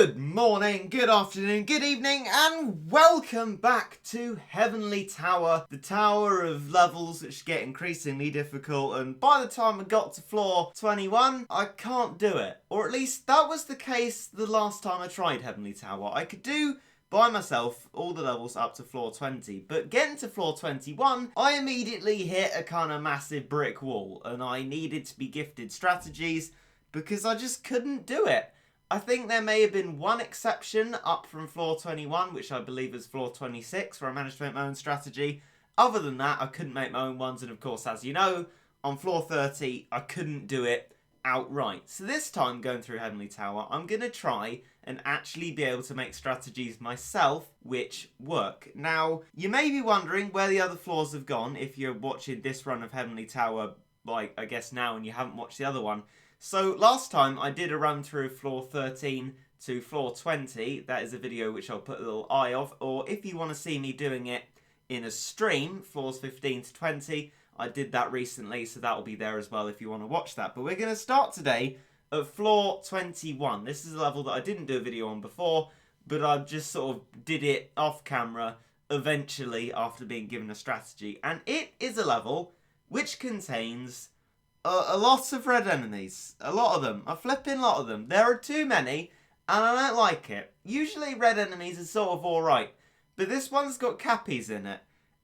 Good morning, good afternoon, good evening, and welcome back to Heavenly Tower, the tower of levels which get increasingly difficult, and by the time I got to floor 21, I can't do it. Or at least that was the case the last time I tried Heavenly Tower. I could do by myself all the levels up to floor 20, but getting to floor 21, I immediately hit a kind of massive brick wall, and I needed to be gifted strategies because I just couldn't do it. I think there may have been one exception up from floor 21, which I believe is floor 26, where I managed to make my own strategy. Other than that, I couldn't make my own ones, and of course, as you know, on floor 30, I couldn't do it outright. So this time, going through Heavenly Tower, I'm going to try and actually be able to make strategies myself which work. Now, you may be wondering where the other floors have gone if you're watching this run of Heavenly Tower, like, I guess now, and you haven't watched the other one. So last time I did a run through floor 13 to floor 20. That is a video which I'll put a little eye of. Or if you want to see me doing it in a stream, floors 15 to 20, I did that recently, so that will be there as well if you want to watch that. But we're going to start today at floor 21. This is a level that I didn't do a video on before, but I just sort of did it off camera eventually after being given a strategy. And it is a level which contains a lot of red enemies. A lot of them. A flipping lot of them. There are too many, and I don't like it. Usually red enemies are sort of alright, but this one's got cappies in it.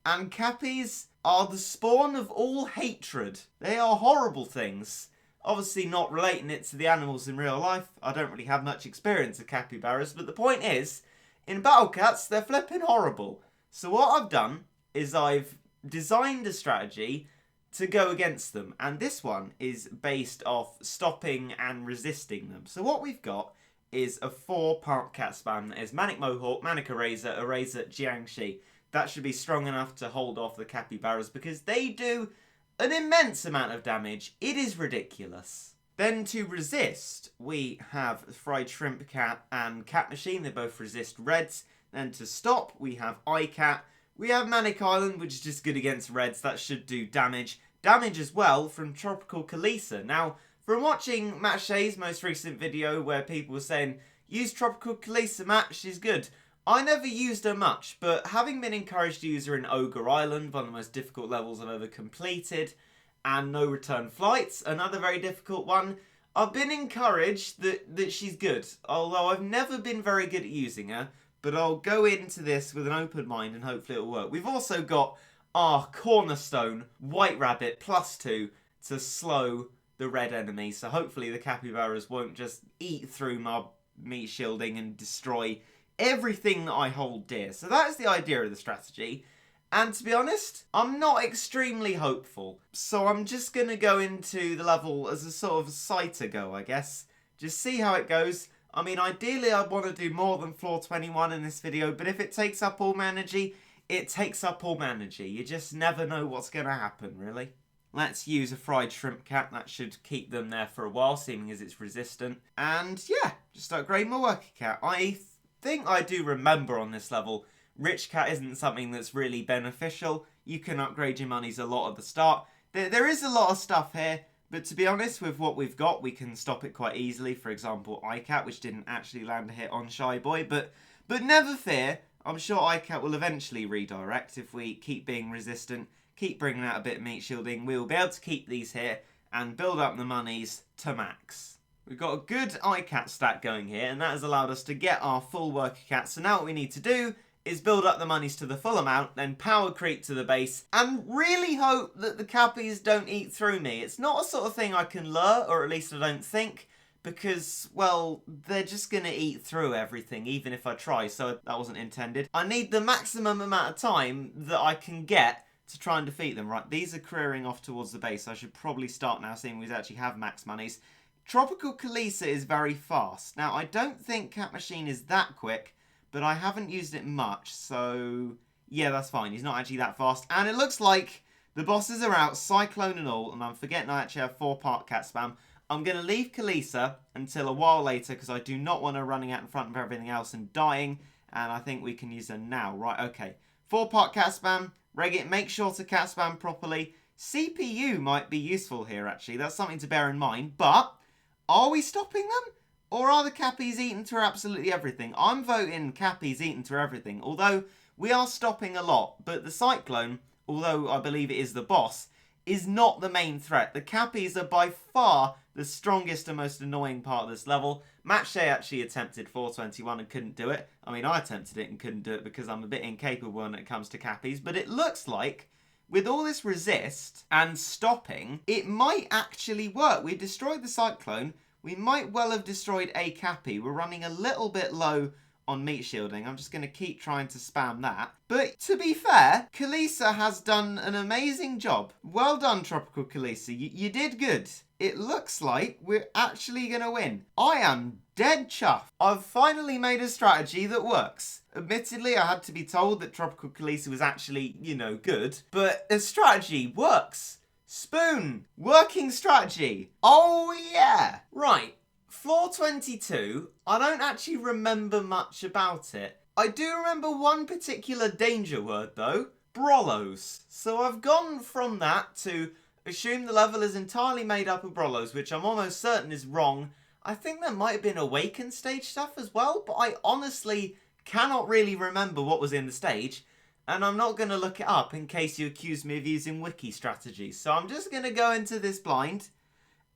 And cappies are the spawn of all hatred. They are horrible things. Obviously not relating it to the animals in real life. I don't really have much experience of capybaras, but the point is, in Battle Cats, they're flipping horrible. So what I've done is I've designed a strategy to go against them, and this one is based off stopping and resisting them. So what we've got is a 4-part cat spam that is Manic Mohawk, Manic Eraser, Jiangshi. That should be strong enough to hold off the capybaras because they do an immense amount of damage. It is ridiculous. Then to resist, we have Fried Shrimp Cat and Cat Machine. They both resist reds. Then to stop, we have Cat. We have Manic Island, which is just good against reds. That should do damage. Damage as well from Tropical Kalisa. Now, from watching Matt Shay's most recent video where people were saying, use Tropical Kalisa, Matt, she's good. I never used her much, but having been encouraged to use her in Ogre Island, one of the most difficult levels I've ever completed, and No Return Flights, another very difficult one, I've been encouraged that she's good. Although I've never been very good at using her, but I'll go into this with an open mind and hopefully it'll work. We've also got our cornerstone, White Rabbit, +2 to slow the red enemy. So hopefully the capybaras won't just eat through my meat shielding and destroy everything that I hold dear. So that is the idea of the strategy. And to be honest, I'm not extremely hopeful. So I'm just going to go into the level as a sort of sighter go, I guess. Just see how it goes. I mean, ideally I'd want to do more than floor 21 in this video, but if it takes up all my energy, it takes up all my energy. You just never know what's going to happen, really. Let's use a Fried Shrimp Cat. That should keep them there for a while, seeing as it's resistant. And yeah, just upgrade my Worker Cat. I think I do remember on this level, Rich Cat isn't something that's really beneficial. You can upgrade your monies a lot at the start. There is a lot of stuff here, but to be honest, with what we've got, we can stop it quite easily. For example, Cat, which didn't actually land a hit on Shy Boy, but never fear. I'm sure Cat will eventually redirect if we keep being resistant, keep bringing out a bit of meat shielding. We will be able to keep these here and build up the monies to max. We've got a good Cat stat going here, and that has allowed us to get our full Worker Cat. So now what we need to do is build up the monies to the full amount, then power creep to the base, and really hope that the cappies don't eat through me. It's not a sort of thing I can lure, or at least I don't think, because, well, they're just going to eat through everything, even if I try, so that wasn't intended. I need the maximum amount of time that I can get to try and defeat them. Right, these are careering off towards the base, so I should probably start now, seeing we actually have max monies. Tropical Kalisa is very fast. Now, I don't think Cat Machine is that quick, but I haven't used it much, so yeah, that's fine. He's not actually that fast. And it looks like the bosses are out, Cyclone and all, and I'm forgetting I actually have 4-part cat spam. I'm going to leave Kalisa until a while later because I do not want her running out in front of everything else and dying, and I think we can use her now. Right, okay. 4-part cat spam. Regit, make sure to cat spam properly. CPU might be useful here, actually. That's something to bear in mind, but are we stopping them? Or are the Cappies eaten through absolutely everything? I'm voting Cappies eaten through everything. Although we are stopping a lot. But the Cyclone, although I believe it is the boss, is not the main threat. The Cappies are by far the strongest and most annoying part of this level. Macho actually attempted 421 and couldn't do it. I mean, I attempted it and couldn't do it because I'm a bit incapable when it comes to Cappies. But it looks like, with all this resist and stopping, it might actually work. We destroyed the Cyclone. We might well have destroyed a Cappy. We're running a little bit low on meat shielding. I'm just going to keep trying to spam that. But to be fair, Kalisa has done an amazing job. Well done, Tropical Kalisa. You did good. It looks like we're actually going to win. I am dead chuffed. I've finally made a strategy that works. Admittedly, I had to be told that Tropical Kalisa was actually, good. But the strategy works. Spoon. Working strategy. Oh, yeah. Right. Floor 22, I don't actually remember much about it. I do remember one particular danger word though, Brollos. So I've gone from that to assume the level is entirely made up of Brollos, which I'm almost certain is wrong. I think there might have been Awakened stage stuff as well, but I honestly cannot really remember what was in the stage. And I'm not going to look it up in case you accuse me of using wiki strategies. So I'm just going to go into this blind.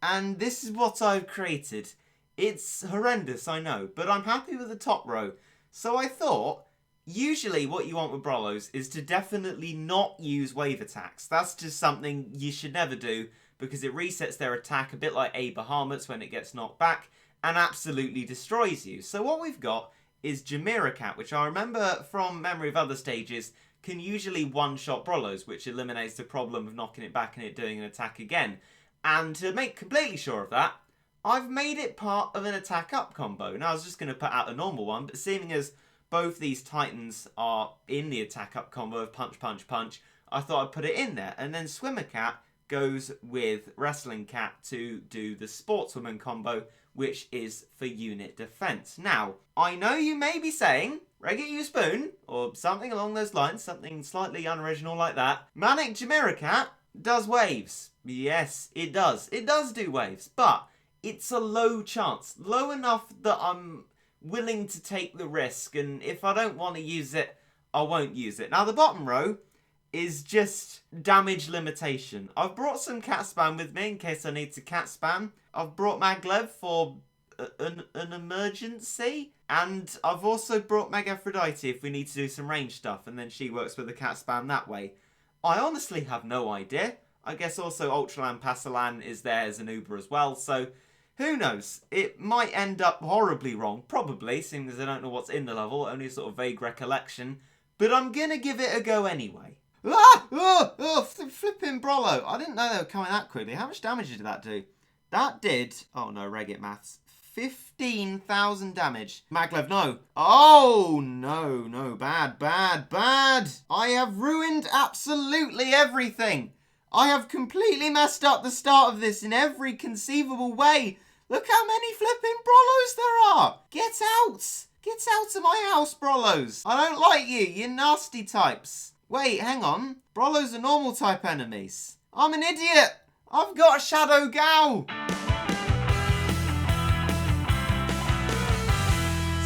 And this is what I've created. It's horrendous, I know, but I'm happy with the top row. So I thought, usually what you want with Brollos is to definitely not use wave attacks. That's just something you should never do because it resets their attack a bit like a Bahamut's when it gets knocked back and absolutely destroys you. So what we've got is Jamiera Cat, which I remember from memory of other stages can usually one-shot Brollos, which eliminates the problem of knocking it back and it doing an attack again. And to make completely sure of that, I've made it part of an attack up combo. Now, I was just going to put out a normal one, but seeming as both these Titans are in the attack up combo of punch, punch, punch, I thought I'd put it in there. And then Swimmer Cat goes with Wrestling Cat to do the Sportswoman combo, which is for unit defense. Now, I know you may be saying, Regit you spoon, or something along those lines, something slightly unoriginal like that. Manic Jamiera Cat does waves. Yes, it does. It does do waves, but it's a low chance. Low enough that I'm willing to take the risk, and if I don't want to use it, I won't use it. Now, the bottom row is just damage limitation. I've brought some cat spam with me in case I need to cat spam. I've brought Maglev for an emergency, and I've also brought Megaphrodite if we need to do some range stuff, and then she works with the cat spam that way. I honestly have no idea. I guess also Ultralan Passalan is there as an Uber as well, so who knows? It might end up horribly wrong, probably, seeing as I don't know what's in the level, only a sort of vague recollection. But I'm going to give it a go anyway. Ah! Oh, flipping Brollo. I didn't know they were coming that quickly. How much damage did that do? That did, oh no, Regit maths, 15,000 damage. Maglev, no. Oh, no, bad. I have ruined absolutely everything. I have completely messed up the start of this in every conceivable way. Look how many flipping Brollos there are. Get out. Get out of my house, Brollos. I don't like you, you nasty types. Wait, hang on. Brollos are normal type enemies. I'm an idiot. I've got a Shadow Gal.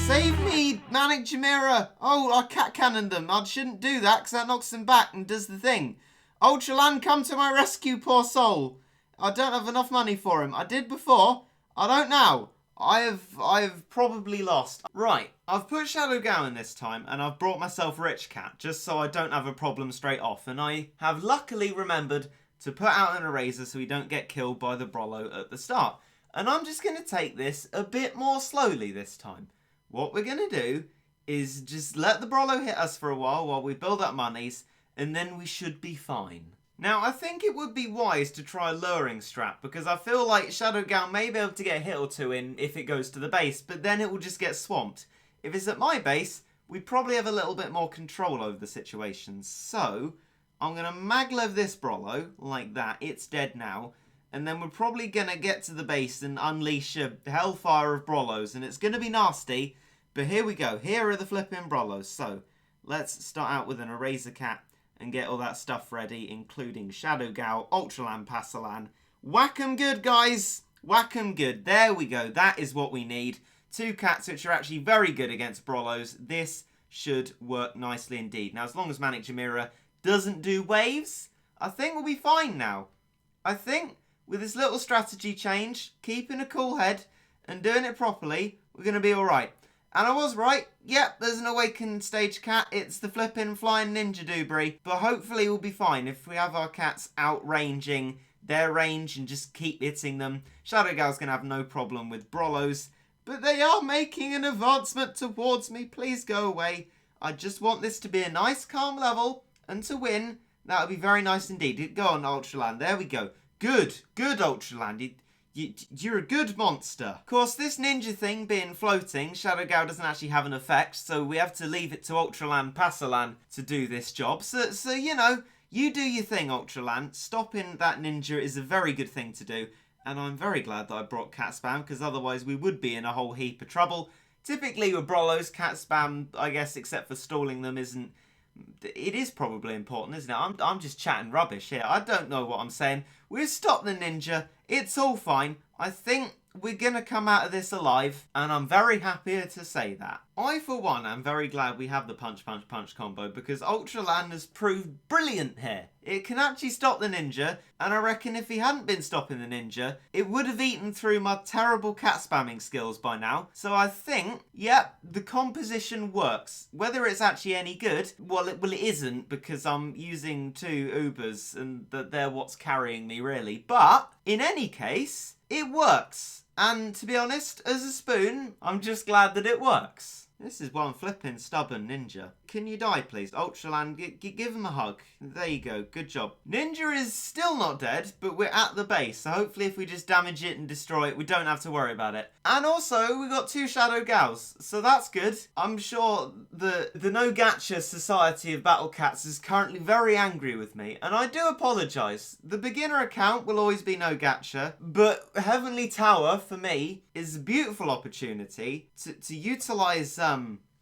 Save me, Manic Jamiera. Oh, I cat cannoned them. I shouldn't do that because that knocks them back and does the thing. Ultraland, come to my rescue, poor soul. I don't have enough money for him. I did before. I don't now. I've probably lost. Right, I've put Shadow Gowan this time and I've brought myself Rich Cat just so I don't have a problem straight off. And I have luckily remembered to put out an eraser so we don't get killed by the Brollo at the start. And I'm just going to take this a bit more slowly this time. What we're going to do is just let the Brollo hit us for a while we build up monies, and then we should be fine. Now, I think it would be wise to try a luring strat, because I feel like Shadow Gal may be able to get a hit or two in if it goes to the base, but then it will just get swamped. If it's at my base, we probably have a little bit more control over the situation. So, I'm going to maglev this Brollo, like that. It's dead now. And then we're probably going to get to the base and unleash a hellfire of Brollos, and it's going to be nasty. But here we go. Here are the flipping Brollos. So, let's start out with an Eraser Cat and get all that stuff ready, including Shadow Gal, Ultralan Passalan. Whack 'em good, guys! Whack 'em good. There we go. That is what we need. 2 cats which are actually very good against Brollos. This should work nicely indeed. Now, as long as Manic Jamiera doesn't do waves, I think we'll be fine now. I think with this little strategy change, keeping a cool head and doing it properly, we're going to be alright. And I was right. Yep, there's an awakened stage cat. It's the flipping flying ninja doobry. But hopefully we'll be fine if we have our cats outranging their range and just keep hitting them. Shadow Gal's going to have no problem with Brollos. But they are making an advancement towards me. Please go away. I just want this to be a nice calm level. And to win, that would be very nice indeed. Go on, Ultraland. There we go. Good. Good, Ultraland. You're a good monster. Of course, this ninja thing being floating, Shadow Gal doesn't actually have an effect. So we have to leave it to Ultraland Passalan to do this job. So you know, you do your thing, Ultraland. Stopping that ninja is a very good thing to do. And I'm very glad that I brought cat spam, because otherwise we would be in a whole heap of trouble. Typically with Brollos, cat spam, I guess, except for stalling them, isn't... It is probably important, isn't it? I'm just chatting rubbish here. I don't know what I'm saying. We've stopped the ninja. It's all fine. I think we're going to come out of this alive, and I'm very happy to say that. I, for one, am very glad we have the punch, punch, punch combo, because Ultraland has proved brilliant here. It can actually stop the ninja, and I reckon if he hadn't been stopping the ninja, it would have eaten through my terrible cat spamming skills by now. So I think, yep, the composition works. Whether it's actually any good, well, it isn't, because I'm using 2 Ubers, and they're what's carrying me, really. But, in any case, it works. And to be honest, as a spoon, I'm just glad that it works. This is one flipping stubborn ninja. Can you die, please? Ultraland, give him a hug. There you go. Good job. Ninja is still not dead, but we're at the base. So hopefully if we just damage it and destroy it, we don't have to worry about it. And also, we got 2 Shadow Gals. So that's good. I'm sure the No Gacha Society of Battle Cats is currently very angry with me. And I do apologise. The beginner account will always be No Gacha. But Heavenly Tower, for me, is a beautiful opportunity to utilise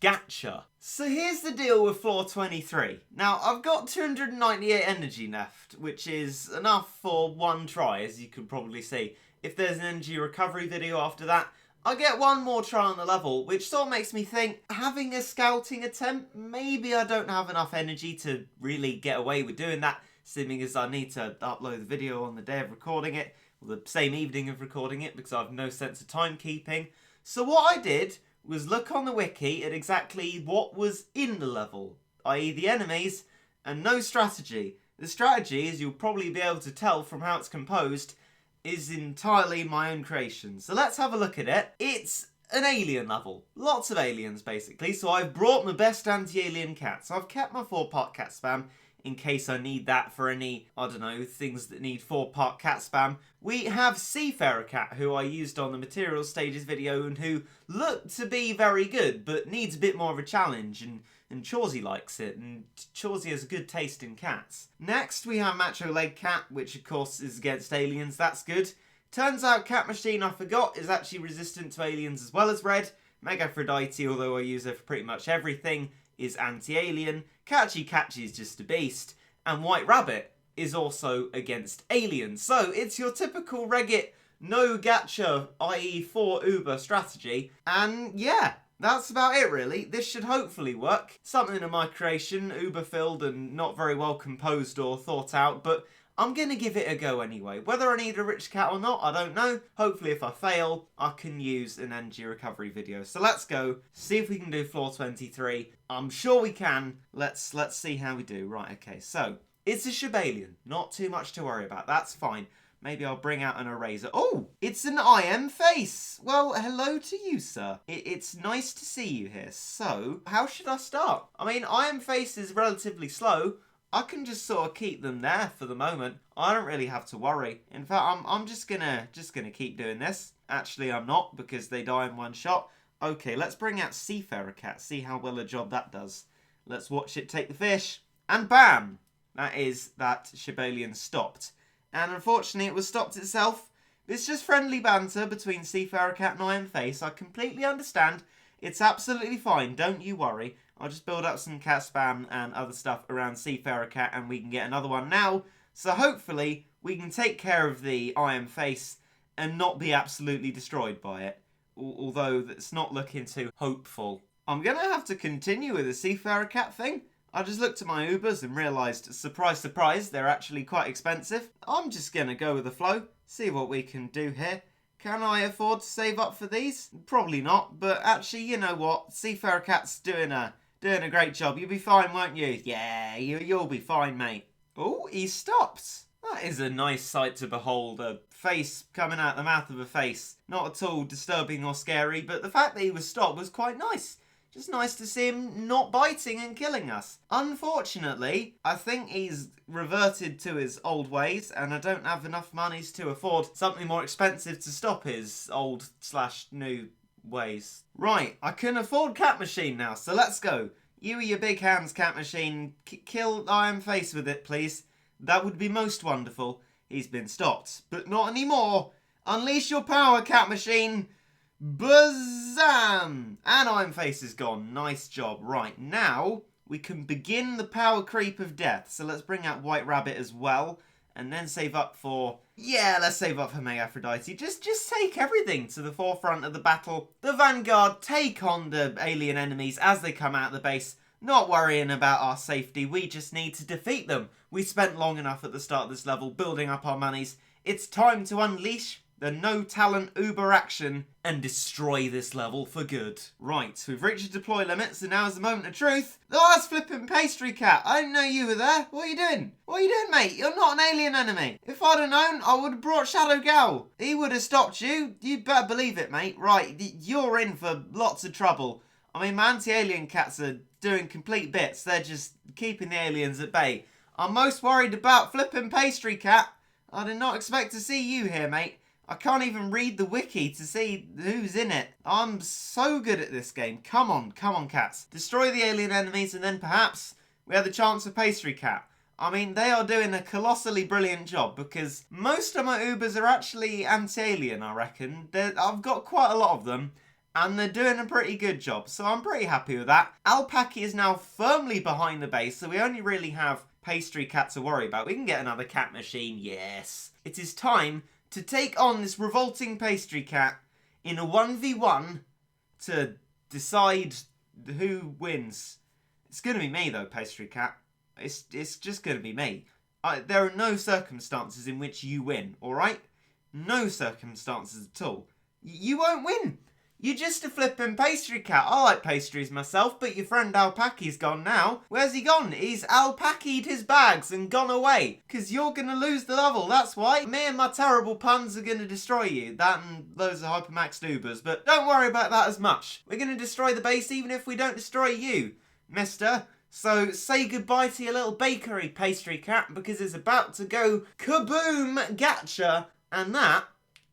gacha. So here's the deal with floor 23. Now, I've got 298 energy left, which is enough for 1 try, as you can probably see. If there's an energy recovery video after that, I'll get 1 more try on the level, which sort of makes me think, having a scouting attempt, maybe I don't have enough energy to really get away with doing that, seeming as I need to upload the video on the day of recording it, or the same evening of recording it, because I have no sense of timekeeping. So what I did was look on the wiki at exactly what was in the level, i.e. the enemies, and no strategy. The strategy, as you'll probably be able to tell from how it's composed, is entirely my own creation. So let's have a look at it. It's an alien level. Lots of aliens, basically. So I've brought my best anti-alien cat. So I've kept my 4-part cat spam in case I need that for any, I don't know, things that need 4-part cat spam. We have Seafarer Cat, who I used on the material stages video and who looked to be very good, but needs a bit more of a challenge, and Chawsey likes it, and Chawsey has a good taste in cats. Next, we have Macho Leg Cat, which of course is against aliens. That's good. Turns out Cat Machine, I forgot, is actually resistant to aliens as well as red. Megaphrodite, although I use her for pretty much everything, is anti-alien. Catchy Catchy is just a beast. And White Rabbit is also against aliens. So it's your typical Regit no gacha, i.e. 4 Uber strategy. And yeah, that's about it really. This should hopefully work. Something of my creation, Uber filled and not very well composed or thought out, but I'm going to give it a go anyway. Whether I need a rich cat or not, I don't know. Hopefully if I fail, I can use an energy recovery video. So let's go, see if we can do floor 23. I'm sure we can. Let's see how we do. Right, okay, so it's a Shibalian. Not too much to worry about. That's fine. Maybe I'll bring out an eraser. Oh, it's an I am face. Well, hello to you, sir. It's nice to see you here. So, how should I start? I mean, I am face is relatively slow. I can just sort of keep them there for the moment. I don't really have to worry. In fact, I'm just gonna keep doing this. Actually, I'm not, because they die in 1 shot. Okay, let's bring out Seafarer Cat. See how well a job that does. Let's watch it take the fish. And bam! That Shibalian stopped. And unfortunately, it was stopped itself. It's just friendly banter between Seafarer Cat and I am face. I completely understand. It's absolutely fine. Don't you worry. I'll just build up some cat spam and other stuff around Seafarer Cat and we can get another one now. So hopefully we can take care of the I am face and not be absolutely destroyed by it. Although that's not looking too hopeful. I'm going to have to continue with the Seafarer Cat thing. I just looked at my Ubers and realised, surprise, surprise, they're actually quite expensive. I'm just going to go with the flow, see what we can do here. Can I afford to save up for these? Probably not, but actually, you know what? Seafarer Cat's doing a great job. You'll be fine, won't you? Yeah, you'll be fine, mate. Oh, he stopped. That is a nice sight to behold, a face coming out the mouth of a face. Not at all disturbing or scary, but the fact that he was stopped was quite nice. Just nice to see him not biting and killing us. Unfortunately, I think he's reverted to his old ways, and I don't have enough monies to afford something more expensive to stop his old/new ways. Right, I can afford Cat Machine now, so let's go. You with your big hands, Cat Machine. Kill Iron Face with it, please. That would be most wonderful. He's been stopped, but not anymore. Unleash your power, Cat Machine. Bazam! And Iron Face is gone. Nice job. Right, now we can begin the power creep of death. So let's bring out White Rabbit as well. And then save up for... Yeah, let's save up for Megaphrodite. Just take everything to the forefront of the battle. The Vanguard take on the alien enemies as they come out of the base. Not worrying about our safety. We just need to defeat them. We spent long enough at the start of this level building up our monies. It's time to unleash the no talent uber action and destroy this level for good. Right, we've reached the deploy limit, so now is the moment of truth. Oh, that's flipping Pastry Cat. I didn't know you were there. What are you doing? What are you doing, mate? You're not an alien enemy. If I'd have known, I would have brought Shadow Gal. He would have stopped you. You better believe it, mate. Right, you're in for lots of trouble. I mean, my anti-alien cats are doing complete bits. They're just keeping the aliens at bay. I'm most worried about flipping Pastry Cat. I did not expect to see you here, mate. I can't even read the wiki to see who's in it. I'm so good at this game. Come on, cats. Destroy the alien enemies and then perhaps we have the chance of Pastry Cat. I mean, they are doing a colossally brilliant job because most of my Ubers are actually anti-alien, I reckon. I've got quite a lot of them and they're doing a pretty good job, so I'm pretty happy with that. Alpaca is now firmly behind the base, so we only really have Pastry Cat to worry about. We can get another Cat Machine, yes. It is time to take on this revolting Pastry Cat in a 1v1 to decide who wins. It's going to be me though, Pastry Cat. It's just going to be me. There are no circumstances in which you win, alright? No circumstances at all. You won't win. You're just a flippin' Pastry Cat. I like pastries myself, but your friend Alpaca's gone now. Where's he gone? He's alpaca'd his bags and gone away. Because you're going to lose the level, that's why. Me and my terrible puns are going to destroy you. That and loads of hypermaxed Ubers. But don't worry about that as much. We're going to destroy the base even if we don't destroy you, mister. So say goodbye to your little bakery, Pastry Cat, because it's about to go kaboom gacha. And that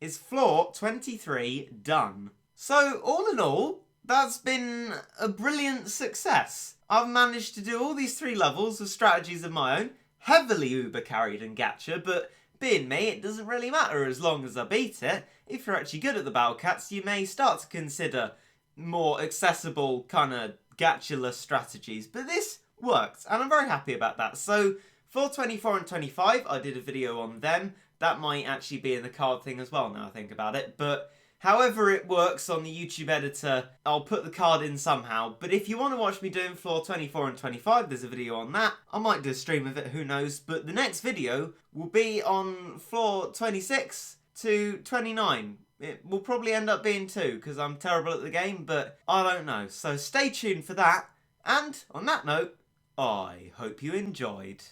is floor 23 done. So, all in all, that's been a brilliant success. I've managed to do all these 3 levels with strategies of my own, heavily Uber carried and gacha, but being me, it doesn't really matter as long as I beat it. If you're actually good at the Battle Cats, you may start to consider more accessible kind of gacha-less strategies, but this worked, and I'm very happy about that. So, for 24 and 25, I did a video on them. That might actually be in the card thing as well, now I think about it, but however it works on the YouTube editor, I'll put the card in somehow. But if you want to watch me doing floor 24 and 25, there's a video on that. I might do a stream of it, who knows. But the next video will be on floor 26 to 29. It will probably end up being 2 because I'm terrible at the game, but I don't know. So stay tuned for that. And on that note, I hope you enjoyed.